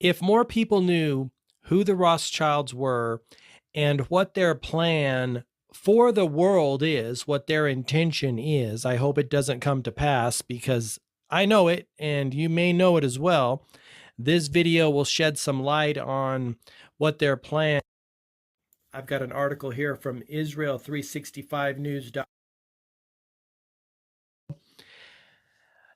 If more people knew who the Rothschilds were and what their plan for the world is, what their intention is, I hope it doesn't come to pass because I know it and you may know it as well. This video will shed some light on what their plan. I've got an article here from Israel365news.com.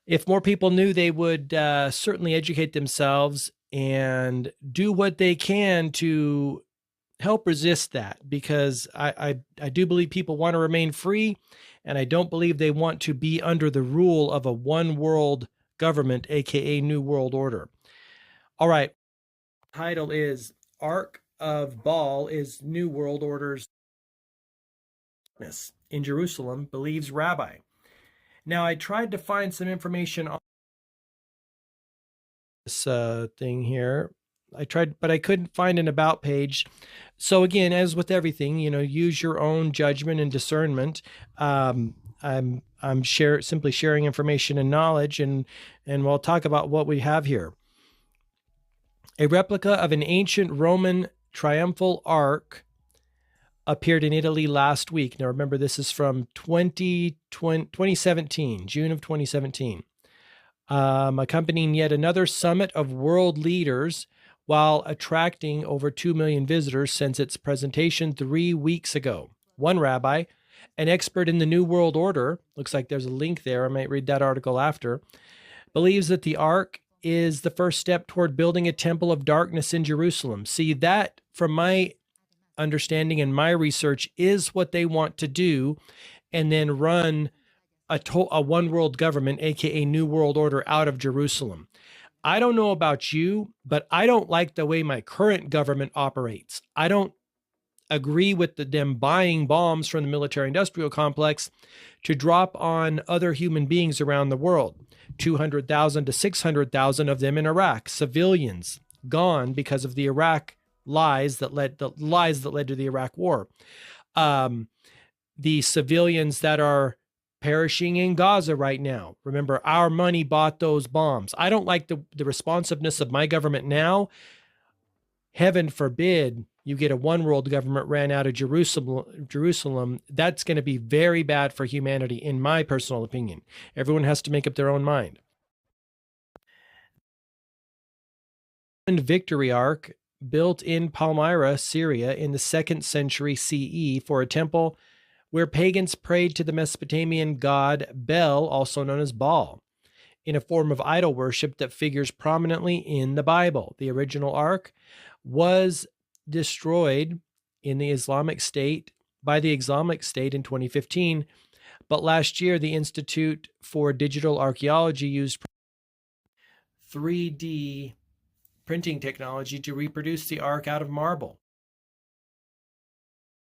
If more people knew, they would certainly educate themselves and do what they can to help resist that, because I do believe people want to remain free, and I don't believe they want to be under the rule of a one world government, aka New World Order. All right. Title is Ark of Baal is New World Order's in Jerusalem, believes rabbi. Now, I tried to find some information on this thing here. I tried, but I couldn't find an about page. So again, as with everything, use your own judgment and discernment. I'm simply sharing information and knowledge, and we'll talk about what we have here. A replica of an ancient Roman triumphal ark appeared in Italy last week. Now remember, this is from 2017, June of 2017, accompanying yet another summit of world leaders, while attracting over 2 million visitors since its presentation 3 weeks ago. One rabbi, an expert in the New World Order, looks like there's a link there, I might read that article after, believes that the ark is the first step toward building a temple of darkness in Jerusalem. See, that, from my understanding and my research, is what they want to do, and then run a one world government, aka New World Order, out of Jerusalem. I don't know about you, but I don't like the way my current government operates. I don't agree with them buying bombs from the military-industrial complex to drop on other human beings around the world. 200,000 to 600,000 of them in Iraq, civilians gone because of the Iraq lies that led to the Iraq War. The civilians that are perishing in Gaza right now. Remember, our money bought those bombs. I don't like the responsiveness of my government now. Heaven forbid you get a one world government ran out of Jerusalem. That's going to be very bad for humanity, in my personal opinion. Everyone has to make up their own mind. And Victory Ark, built in Palmyra, Syria, in the 2nd century CE for a temple where pagans prayed to the Mesopotamian god Bel, also known as Baal, in a form of idol worship that figures prominently in the Bible. The original ark was destroyed in the Islamic State by the Islamic State in 2015, but last year the Institute for Digital Archaeology used 3D printing technology to reproduce the ark out of marble.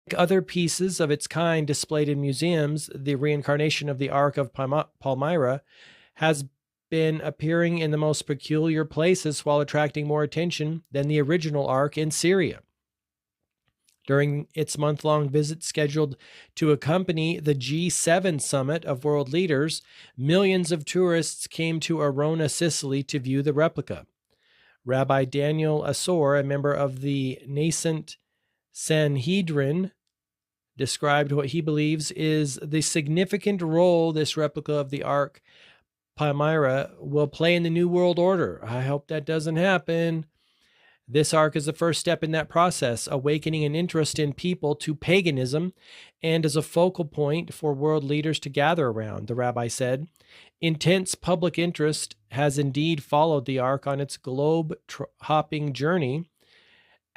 Like other pieces of its kind displayed in museums, the reincarnation of the Ark of Palmyra has been appearing in the most peculiar places while attracting more attention than the original ark in Syria. During its month-long visit scheduled to accompany the G7 summit of world leaders, millions of tourists came to Arona, Sicily to view the replica. Rabbi Daniel Asor, a member of the nascent Sanhedrin, described what he believes is the significant role this replica of the Ark Palmyra will play in the New World Order. I hope that doesn't happen. This ark is the first step in that process, awakening an interest in people to paganism and as a focal point for world leaders to gather around, the rabbi said. Intense public interest has indeed followed the ark on its globe-hopping journey.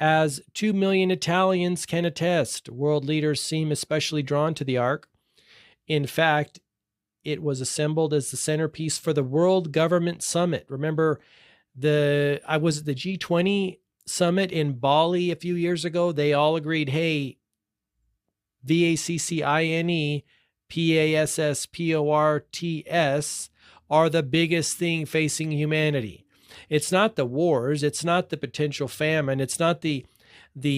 As 2 million Italians can attest, world leaders seem especially drawn to the ark. In fact, it was assembled as the centerpiece for the World Government Summit. Remember, I was at the G20 summit in Bali a few years ago. They all agreed, hey, VACCINE, PASSPORTS are the biggest thing facing humanity. It's not the wars. It's not the potential famine. It's not the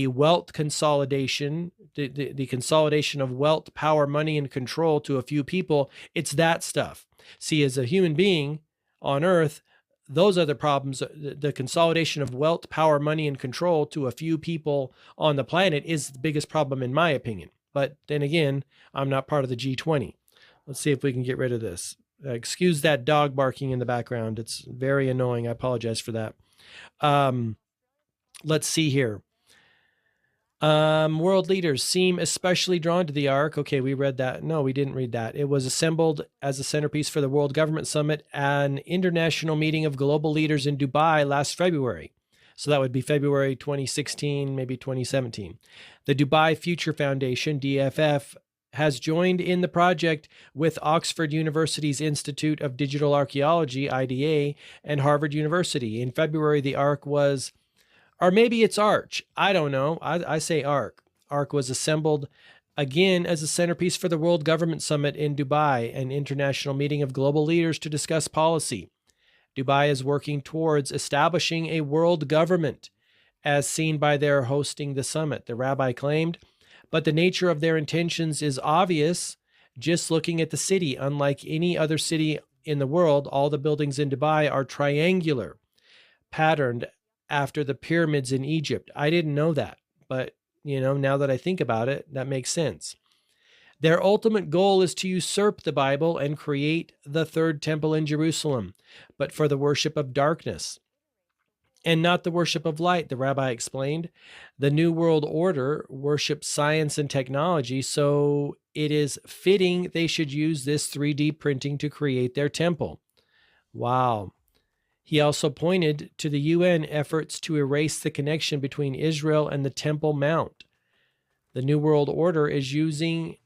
wealth consolidation, the consolidation of wealth, power, money, and control to a few people. It's that stuff. See, as a human being on earth, those are the problems. The consolidation of wealth, power, money, and control to a few people on the planet is the biggest problem, in my opinion. But then again, I'm not part of the G20. Let's see if we can get rid of this. Excuse that dog barking in the background. It's very annoying. I apologize for that. Let's see here. World leaders seem especially drawn to the Ark. Okay, we read that. No, we didn't read that. It was assembled as a centerpiece for the World Government Summit, an international meeting of global leaders in Dubai last February. So that would be February 2016, maybe 2017. The Dubai Future Foundation, DFF, has joined in the project with Oxford University's Institute of Digital Archaeology, IDA, and Harvard University. In February, the Ark was... Or maybe it's Arch. I don't know. I say Ark. Ark was assembled again as a centerpiece for the World Government Summit in Dubai, an international meeting of global leaders to discuss policy. Dubai is working towards establishing a world government, as seen by their hosting the summit, the rabbi claimed. But the nature of their intentions is obvious just looking at the city. Unlike any other city in the world, all the buildings in Dubai are triangular, patterned after the pyramids in Egypt. I didn't know that, but now that I think about it, that makes sense. Their ultimate goal is to usurp the Bible and create the third temple in Jerusalem, but for the worship of darkness and not the worship of light, the rabbi explained. The New World Order worships science and technology, so it is fitting they should use this 3D printing to create their temple. Wow. He also pointed to the UN efforts to erase the connection between Israel and the Temple Mount. The New World Order is using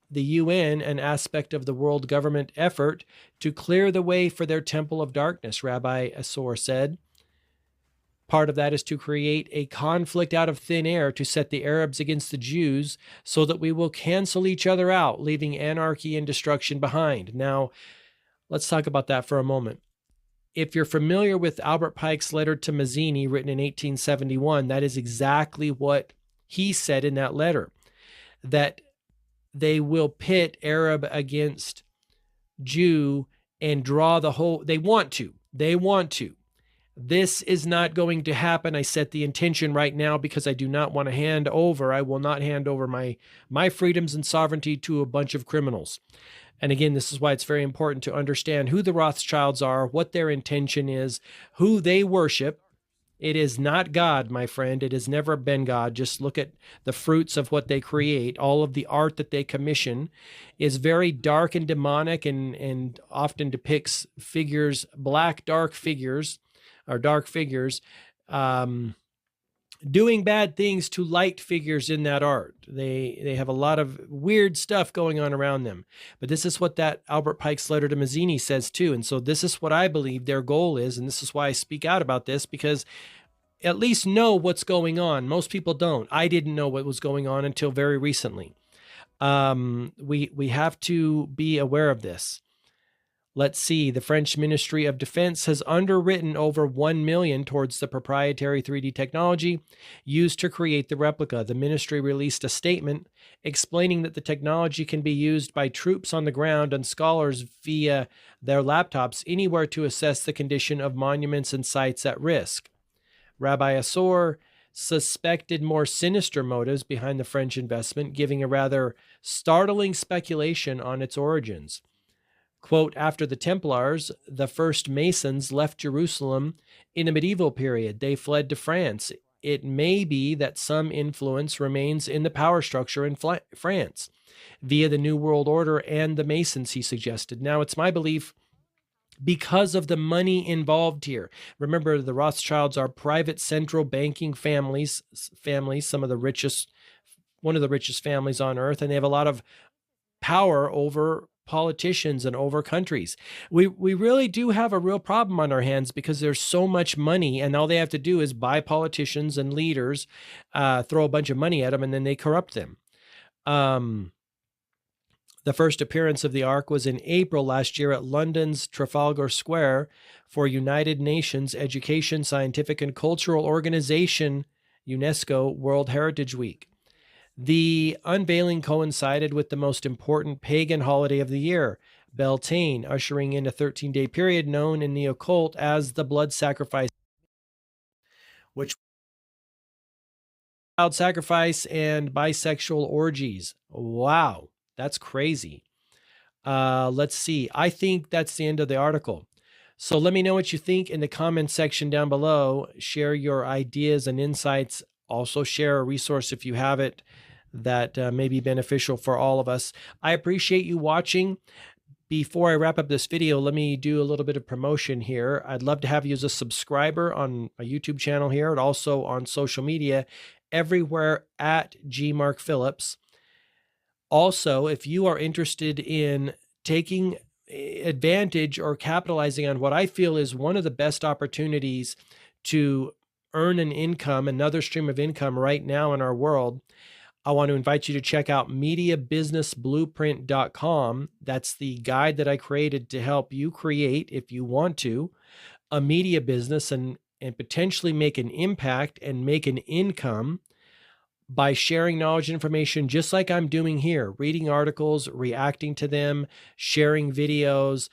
the UN, an aspect of the world government effort, to clear the way for their temple of darkness, Rabbi Asor said. Part of that is to create a conflict out of thin air to set the Arabs against the Jews so that we will cancel each other out, leaving anarchy and destruction behind. Now, let's talk about that for a moment. If you're familiar with Albert Pike's letter to Mazzini, written in 1871, that is exactly what he said in that letter, that they will pit Arab against Jew and draw the whole... They want to. This is not going to happen. I set the intention right now because I do not want to hand over. I will not hand over my freedoms and sovereignty to a bunch of criminals. And again, this is why it's very important to understand who the Rothschilds are, what their intention is, who they worship. It is not God, my friend. It has never been God. Just look at the fruits of what they create. All of the art that they commission is very dark and demonic and often depicts figures, black, dark figures, doing bad things to light figures in that art. They have a lot of weird stuff going on around them. But this is what that Albert Pike's letter to Mazzini says too. And so this is what I believe their goal is. And this is why I speak out about this, because at least know what's going on. Most people don't. I didn't know what was going on until very recently. We have to be aware of this. Let's see. The French Ministry of Defense has underwritten over $1 million towards the proprietary 3D technology used to create the replica. The ministry released a statement explaining that the technology can be used by troops on the ground and scholars via their laptops anywhere to assess the condition of monuments and sites at risk. Rabbi Asor suspected more sinister motives behind the French investment, giving a rather startling speculation on its origins. Quote, after the Templars, the first Masons left Jerusalem in the medieval period. They fled to France. It may be that some influence remains in the power structure in France via the New World Order and the Masons, he suggested. Now, it's my belief, because of the money involved here. Remember, the Rothschilds are private central banking families, some of the richest, one of the richest families on earth, and they have a lot of power over politicians and over countries. We really do have a real problem on our hands because there's so much money, and all they have to do is buy politicians and leaders, throw a bunch of money at them, and then they corrupt them. The first appearance of the Ark was in April last year at London's Trafalgar Square for United Nations Education, Scientific and Cultural Organization, UNESCO World Heritage Week. The unveiling coincided with the most important pagan holiday of the year, Beltane, ushering in a 13-day period known in the occult as the blood sacrifice, which child sacrifice and bisexual orgies. Wow, that's crazy. Let's see. I think that's the end of the article. So let me know what you think in the comments section down below. Share your ideas and insights. Also share a resource if you have it that may be beneficial for all of us. I appreciate you watching. Before I wrap up this video, let me do a little bit of promotion here. I'd love to have you as a subscriber on my YouTube channel here and also on social media, everywhere at GMarkPhillips. Also, if you are interested in taking advantage or capitalizing on what I feel is one of the best opportunities to earn an income, another stream of income right now in our world, I want to invite you to check out MediaBusinessBlueprint.com. That's the guide that I created to help you create, if you want to, a media business and potentially make an impact and make an income by sharing knowledge and information just like I'm doing here, reading articles, reacting to them, sharing videos,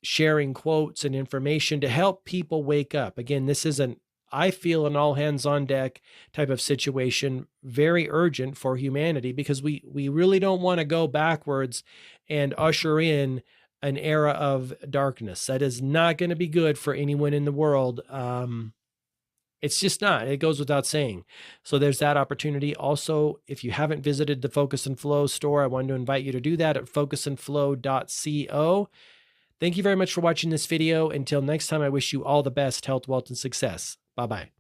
sharing quotes and information to help people wake up. Again, this isn't, I feel, an all hands on deck type of situation, very urgent for humanity, because we really don't want to go backwards and usher in an era of darkness. That is not going to be good for anyone in the world. It's just not. It goes without saying. So there's that opportunity. Also, if you haven't visited the Focus and Flow store, I wanted to invite you to do that at focusandflow.co. Thank you very much for watching this video. Until next time, I wish you all the best health, wealth, and success. Bye-bye.